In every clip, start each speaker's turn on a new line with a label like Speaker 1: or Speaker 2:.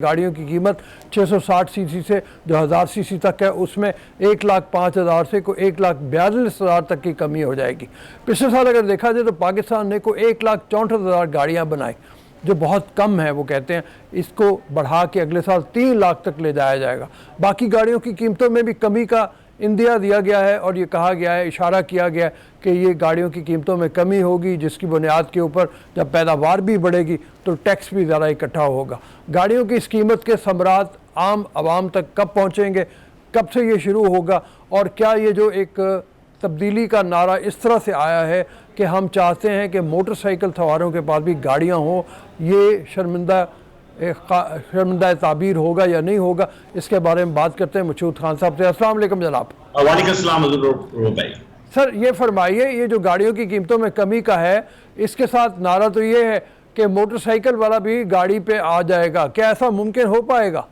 Speaker 1: गाड़ियों की कीमत 660 सीसी से जो 1000 सीसी तक है उसमें 1,05,000 से को 1,42,000 तक की कमी हो जाएगी। पिछले साल अगर देखा जाए तो पाकिस्तान ने को 1,64,000 गाड़ियां बनाई जो बहुत कम है। वो कहते हैं इसको बढ़ा के अगले साल 3 लाख तक ले जाया जाएगा। बाकी गाड़ियों की कीमतों में भी कमी का इंदिया दिया गया है और ये कहा गया है, इशारा किया गया है कि ये गाड़ियों की कीमतों में कमी होगी जिसकी बुनियाद के ऊपर जब पैदावार भी बढ़ेगी तो टैक्स भी ज़्यादा इकट्ठा होगा। गाड़ियों की इस कीमत के समरात आम आवाम तक कब पहुँचेंगे, कब से ये शुरू होगा और क्या ये जो एक तब्दीली का नारा इस तरह से आया है कि हम चाहते हैं कि मोटरसाइकिल सवारों के पास भी गाड़ियाँ हों, ये शर्मिंदा ताबीर होगा या नहीं होगा, इसके बारे में बात करते हैं मसूद खान साहब से। अस्सलाम वालेकुम जनाब।
Speaker 2: वालेकुम अस्सलाम भाई।
Speaker 1: सर ये फरमाइए, ये जो गाड़ियों की कीमतों में कमी का है इसके साथ नारा तो ये है कि मोटरसाइकिल वाला भी गाड़ी पे आ जाएगा, क्या ऐसा मुमकिन हो पाएगा?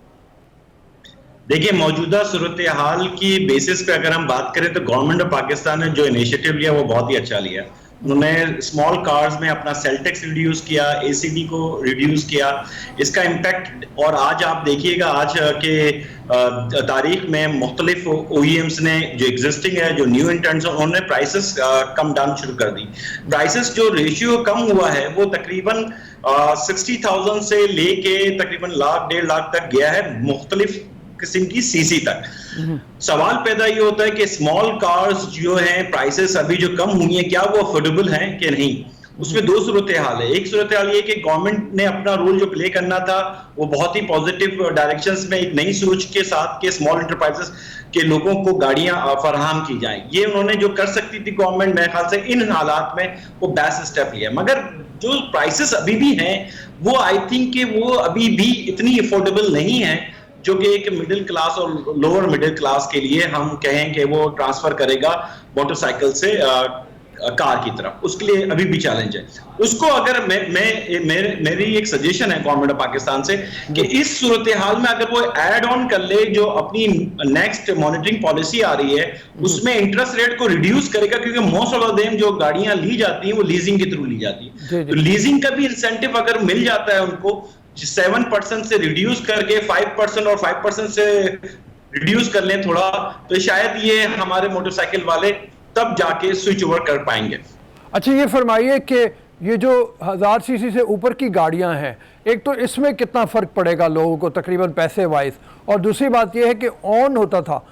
Speaker 2: देखिए, मौजूदा सूरत हाल की बेसिस पे अगर हम बात करें तो गवर्नमेंट ऑफ पाकिस्तान ने जो इनिशिएटिव लिया वो बहुत ही अच्छा लिया। उन्होंने स्मॉल कार्स में अपना सेल टैक्स रिड्यूस किया, एसीडी को रिड्यूस किया, इसका इम्पैक्ट। और आज आप देखिएगा आज के तारीख में मुख्तलिफ ओईएम्स ने जो एग्जिस्टिंग है, जो न्यू इंटर्न्स, उन्होंने प्राइसेस कम डाउन शुरू कर दी। प्राइसेस जो रेशियो कम हुआ है वो तकरीबन 60,000 से लेके तकरीबन लाख 1.5 लाख तक गया है, मुख्तलिफ किस्म की सीसी तक। सवाल पैदा ये होता है कि स्मॉल कार्स जो हैं प्राइसेस अभी जो कम हुई है क्या वो अफोर्डेबल हैं कि नहीं। उसमें दो सूरत हाल है। एक सूरत हाल ये कि गवर्नमेंट ने अपना रोल जो प्ले करना था वो बहुत ही पॉजिटिव डायरेक्शंस में एक नई सोच के साथ के स्मॉल एंटरप्राइजेस के लोगों को गाड़ियां फराहम की जाएं, ये उन्होंने जो कर सकती थी गवर्नमेंट, मेरे ख्याल से इन हालात में वो बेस्ट स्टेप लिया। मगर जो प्राइसेस अभी भी हैं वो आई थिंक कि वो अभी भी इतनी अफोर्डेबल नहीं है जो कि एक मिडिल क्लास और लोअर मिडिल क्लास के लिए हम कहें कि वो ट्रांसफर करेगा मोटरसाइकिल से कार की तरफ, उसके लिए अभी भी चैलेंज है। उसको अगर मेरी एक सजेशन है गवर्नमेंट ऑफ पाकिस्तान से कि इस सूरत हाल में अगर वो ऐड ऑन कर ले जो अपनी नेक्स्ट मॉनिटरिंग पॉलिसी आ रही है उसमें इंटरेस्ट रेट को रिड्यूस करेगा, क्योंकि मोस्ट ऑफ देम जो गाड़ियां ली जाती हैं वो लीजिंग के थ्रू ली जाती है। तो लीजिंग का भी इंसेंटिव अगर मिल जाता है उनको 7% से रिड्यूस करके 5% और 5% से रिड्यूस कर लें थोड़ा, तो शायद ये हमारे मोटरसाइकिल वाले तब जाके स्विच ओवर कर पाएंगे।
Speaker 1: अच्छा, ये फरमाइए कि ये जो 1000 सीसी से ऊपर की गाड़ियां हैं, एक तो इसमें कितना फ़र्क पड़ेगा लोगों को तकरीबन पैसे वाइज, और दूसरी बात ये है कि ऑन होता था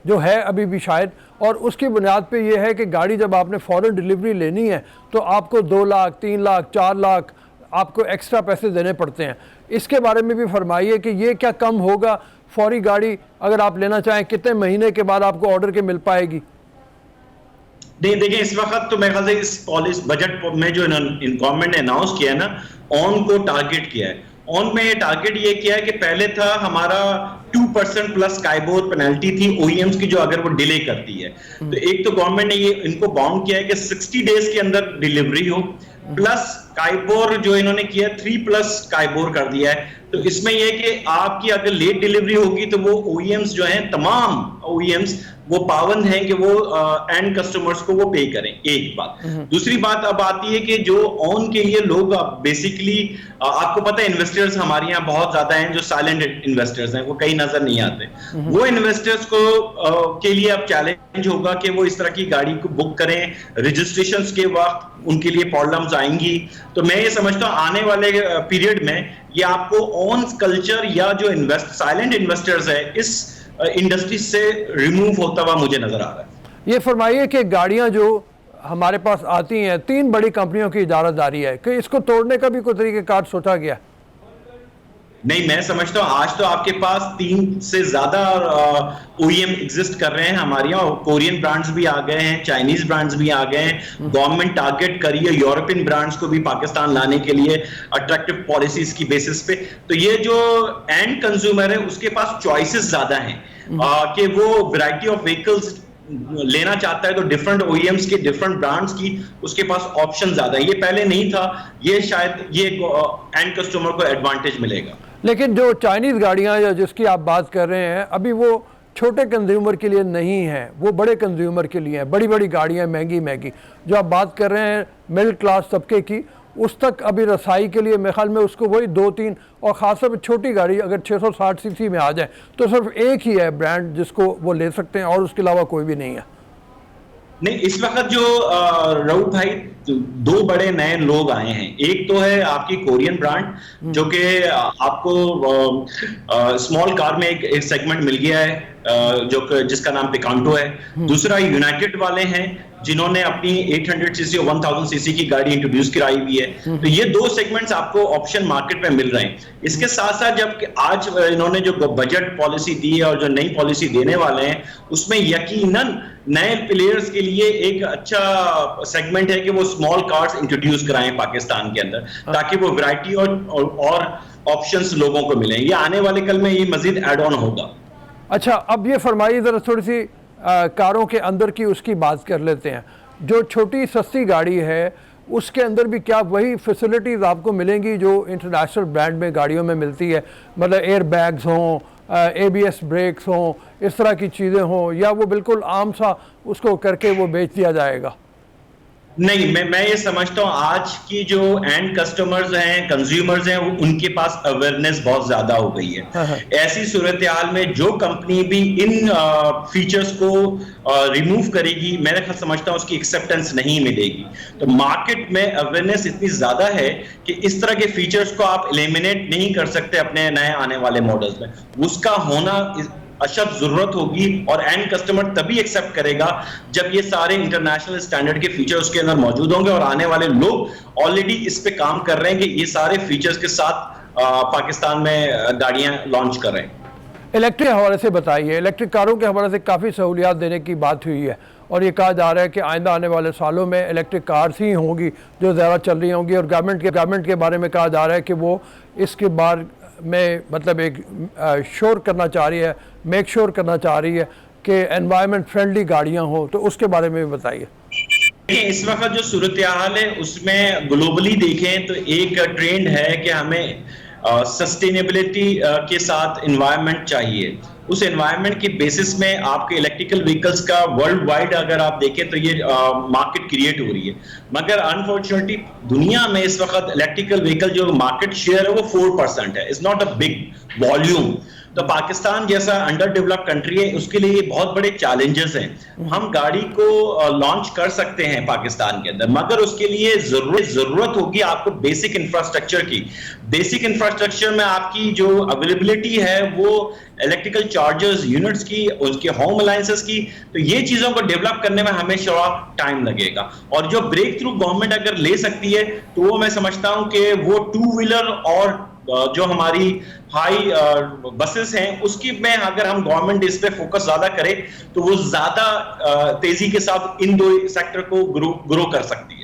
Speaker 1: जो है अभी भी शायद, और उसकी बुनियाद पे ये है कि गाड़ी जब आपने फ़ौरन डिलीवरी लेनी है तो आपको 2 लाख 3 लाख 4 लाख आपको एक्स्ट्रा पैसे देने पड़ते हैं। इसके बारे में भी फरमाइए कि ये क्या कम होगा? फौरी गाड़ी अगर आप लेना चाहें कितने महीने के बाद आपको ऑर्डर के मिल पाएगी?
Speaker 2: नहीं, देखिए इस वक्त तो मेरे ख्याल से इस पॉलिसी बजट में जो गवर्नमेंट ने अनाउंस किया है ना, ऑन को टारगेट किया है। ऑन में टारगेट ये किया है कि पहले था हमारा 2% प्लस स्काईबोर पेनल्टी थी ओईएम्स की जो अगर वो डिले करती है। तो एक तो गवर्नमेंट ने ये इनको बाउंड किया है कि 60 डेज के अंदर डिलीवरी हो, प्लस स्काईबोर जो इन्होंने किया 3+ स्काईबोर कर दिया है। तो इसमें यह कि आपकी अगर लेट डिलीवरी होगी तो वो ओईएम्स जो हैं, तमाम ओईएम्स वो पाबंद हैं कि वो एंड कस्टमर्स को वो पे करें, एक बात। दूसरी बात अब आती है कि जो ऑन के लिए लोग बेसिकली आपको पता है इन्वेस्टर्स हमारे यहाँ बहुत ज्यादा हैं जो साइलेंट इन्वेस्टर्स हैं, वो कहीं नजर नहीं आते। वो इन्वेस्टर्स को के लिए अब चैलेंज होगा कि वो इस तरह की गाड़ी को बुक करें, रजिस्ट्रेशन के वक्त उनके लिए प्रॉब्लम्स आएंगी। तो मैं ये समझता हूँ आने वाले पीरियड में ये आपको ऑन कल्चर या जो साइलेंट इन्वेस्टर्स है इस इंडस्ट्री से रिमूव होता हुआ मुझे नजर आ रहा है।
Speaker 1: ये फरमाइए कि गाड़ियां जो हमारे पास आती हैं 3 बड़ी कंपनियों की इजारादारी है कि इसको तोड़ने का भी कोई तरीक़ेकार सोचा गया?
Speaker 2: नहीं, मैं समझता हूँ आज तो आपके पास 3 से ज्यादा ओईएम एग्जिस्ट कर रहे हैं हमारे यहाँ। कोरियन ब्रांड्स भी आ गए हैं, चाइनीज ब्रांड्स भी आ गए हैं। गवर्नमेंट टारगेट करी है यूरोपियन ब्रांड्स को भी पाकिस्तान लाने के लिए अट्रैक्टिव पॉलिसीज की बेसिस पे। तो ये जो एंड कंज्यूमर है उसके पास चॉइसेस ज्यादा हैं कि वो वैरायटी ऑफ व्हीकल्स लेना चाहता है तो डिफरेंट ओईएम्स के डिफरेंट ब्रांड्स की उसके पास ऑप्शन ज्यादा है। ये पहले नहीं था, ये शायद ये एंड कस्टमर को एडवांटेज मिलेगा।
Speaker 1: लेकिन जो चाइनीज़ गाड़ियां या जिसकी आप बात कर रहे हैं अभी वो छोटे कंज्यूमर के लिए नहीं है, वो बड़े कंज्यूमर के लिए हैं। बड़ी बड़ी गाड़ियां महंगी महंगी जो आप बात कर रहे हैं मिडिल क्लास तबके की, उस तक अभी रसाई के लिए मेरे ख्याल में उसको वही 2-3, और ख़ासतौर पर छोटी गाड़ी अगर 660 सीसी में आ जाए तो सिर्फ एक ही है ब्रांड जिसको वो ले सकते हैं और उसके अलावा कोई भी नहीं है।
Speaker 2: नहीं, इस वक्त जो रऊफ भाई दो बड़े नए लोग आए हैं। एक तो है आपकी कोरियन ब्रांड जो कि आपको स्मॉल कार में एक सेगमेंट मिल गया है जिसका नाम पिकांटो है। दूसरा यूनाइटेड वाले हैं जिन्होंने अपनी 800 सीसी और 1000 सीसी की गाड़ी इंट्रोड्यूस कराई हुई है। तो ये दो सेगमेंट्स आपको ऑप्शन मार्केट में मिल रहे हैं। इसके साथ साथ जब आज इन्होंने जो बजट पॉलिसी दी है और जो नई पॉलिसी देने वाले हैं उसमें यकीनन नए प्लेयर्स के लिए एक अच्छा सेगमेंट है कि वो स्मॉल कार्स इंट्रोड्यूस कराएं पाकिस्तान के अंदर, ताकि वो वैरायटी और ऑप्शंस लोगों को मिलें। ये आने वाले कल में ये मजीद ऐड ऑन होगा।
Speaker 1: अच्छा, अब ये फरमाइए ज़रा थोड़ी सी कारों के अंदर की उसकी बात कर लेते हैं। जो छोटी सस्ती गाड़ी है उसके अंदर भी क्या वही फैसिलिटीज़ आपको मिलेंगी जो इंटरनेशनल ब्रांड में गाड़ियों में मिलती है? मतलब एयर बैग्स हों, ABS ब्रेक्स हों, इस तरह की चीज़ें हों, या वो बिल्कुल आम सा उसको करके वो बेच दिया जाएगा?
Speaker 2: नहीं, मैं ये समझता हूँ आज की जो एंड कस्टमर्स हैं, कंज्यूमर्स हैं, उनके पास अवेयरनेस बहुत ज्यादा हो गई है। ऐसी सूरत हाल में जो कंपनी भी इन फीचर्स को रिमूव करेगी, मैं समझता हूँ उसकी एक्सेप्टेंस नहीं मिलेगी। तो मार्केट में अवेयरनेस इतनी ज्यादा है कि इस तरह के फीचर्स को आप एलिमिनेट नहीं कर सकते अपने नए आने वाले मॉडल्स में। उसका होना अशद जरूरत होगी और एंड कस्टमर तभी एक्सेप्ट करेगा जब ये सारे इंटरनेशनल स्टैंडर्ड के फीचर उसके अंदर मौजूद होंगे। और आने वाले लोग ऑलरेडी इस पे काम कर रहे हैं कि ये सारे फीचर्स के साथ पाकिस्तान में गाड़ियां लॉन्च कर रहे हैं।
Speaker 1: इलेक्ट्रिक हवाले से बताइए, इलेक्ट्रिक कारों के हवाले से काफ़ी सहूलियात देने की बात हुई है और ये कहा जा रहा है कि आइंदा आने वाले सालों में इलेक्ट्रिक कार्स ही होंगी जो ज़्यादा चल रही होंगी। और गवर्नमेंट के बारे में कहा जा रहा है कि वो इसके बारे में मतलब एक श्योर करना चाह रही है, मेक श्योर करना चाह रही है कि एनवायरनमेंट फ्रेंडली गाड़ियां हो। तो उसके बारे में भी बताइए।
Speaker 2: इस वक्त जो सूरत हाल है उसमें ग्लोबली देखें तो एक ट्रेंड है कि हमें सस्टेनेबिलिटी के साथ एनवायरनमेंट चाहिए। उस एनवायरनमेंट की बेसिस में आपके इलेक्ट्रिकल व्हीकल्स का वर्ल्ड वाइड अगर आप देखें तो ये मार्केट क्रिएट हो रही है। मगर अनफॉर्चुनेटली दुनिया में इस वक्त इलेक्ट्रिकल व्हीकल जो मार्केट शेयर है वो 4% है। It's not a big volume. तो पाकिस्तान जैसा अंडर डेवलप्ड कंट्री है उसके लिए ये बहुत बड़े चैलेंजेस हैं। हम गाड़ी को लॉन्च कर सकते हैं पाकिस्तान के अंदर, मगर उसके लिए जरूरत होगी आपको बेसिक इंफ्रास्ट्रक्चर की। बेसिक इंफ्रास्ट्रक्चर में आपकी जो अवेलेबिलिटी है वो इलेक्ट्रिकल चार्जर्स यूनिट्स की, उसके होम अलायंसेस की। तो ये चीजों को डेवलप करने में हमें थोड़ा टाइम लगेगा। और जो ब्रेक थ्रू गवर्नमेंट अगर ले सकती है तो वो मैं समझता हूं कि वो 2 व्हीलर और जो हमारी हाई बसेस हैं उसकी में अगर हम गवर्नमेंट इस पे फोकस ज्यादा करे तो वो ज्यादा तेजी के साथ इन दो सेक्टर को ग्रो कर सकती है।